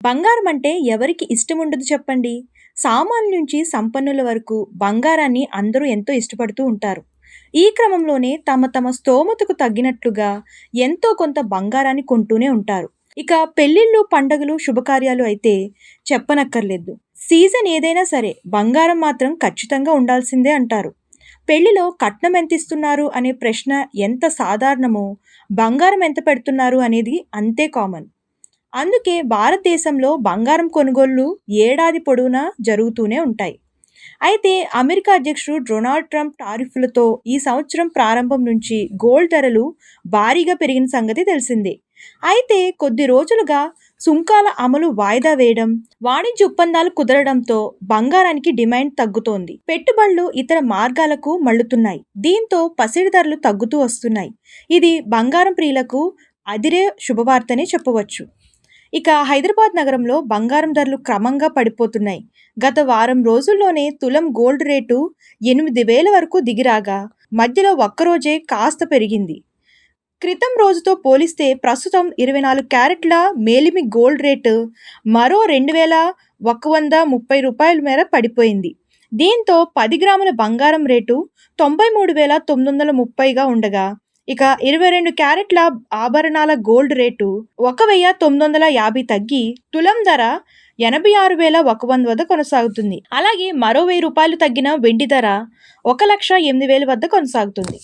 బంగారం అంటే ఎవరికి ఇష్టం ఉండదు చెప్పండి. సామాన్యుల నుంచి సంపన్నుల వరకు బంగారాన్ని అందరూ ఎంతో ఇష్టపడుతూ ఉంటారు. ఈ క్రమంలోనే తమ తమ స్తోమతకు తగ్గినట్లుగా ఎంతో కొంత బంగారాన్ని కొంటూనే ఉంటారు. ఇక పెళ్ళిళ్ళు, పండగలు, శుభకార్యాలు అయితే చెప్పనక్కర్లేదు. సీజన్ ఏదైనా సరే బంగారం మాత్రం ఖచ్చితంగా ఉండాల్సిందే అంటారు. పెళ్లిలో కట్నం ఎంత ఇస్తున్నారు అనే ప్రశ్న ఎంత సాధారణమో, బంగారం ఎంత పెడుతున్నారు అనేది అంతే కామన్. అందుకే భారతదేశంలో బంగారం కొనుగోళ్లు ఏడాది పొడవునా జరుగుతూనే ఉంటాయి. అయితే అమెరికా అధ్యక్షుడు డొనాల్డ్ ట్రంప్ టారిఫ్లతో ఈ సంవత్సరం ప్రారంభం నుంచి గోల్డ్ ధరలు భారీగా పెరిగిన సంగతి తెలిసిందే. అయితే కొద్ది రోజులుగా సుంకాల అమలు వాయిదా వేయడం, వాణిజ్య ఒప్పందాలు కుదరడంతో బంగారానికి డిమాండ్ తగ్గుతోంది. పెట్టుబడులు ఇతర మార్గాలకు మళ్లుతున్నాయి. దీంతో పసిడి ధరలు తగ్గుతూ వస్తున్నాయి. ఇది బంగారం ప్రియులకు అదిరే శుభవార్తనే చెప్పవచ్చు. ఇక హైదరాబాద్ నగరంలో బంగారం ధరలు క్రమంగా పడిపోతున్నాయి. గత వారం రోజుల్లోనే తులం గోల్డ్ రేటు 8,000 వరకు దిగిరాగా మధ్యలో ఒక్కరోజే కాస్త పెరిగింది. క్రితం రోజుతో పోలిస్తే ప్రస్తుతం 24 క్యారెట్ల మేలిమి గోల్డ్ రేటు మరో 2,130 మేర పడిపోయింది. దీంతో 10 గ్రాముల బంగారం రేటు 93,930గా ఉండగా, ఇక 22 క్యారెట్ల ఆభరణాల గోల్డ్ రేటు 1,950 తగ్గి తులం ధర 86,100 వద్ద కొనసాగుతుంది. అలాగే మరో 1,000 రూపాయలు తగ్గిన వెండి ధర 1,08,000 వద్ద కొనసాగుతుంది.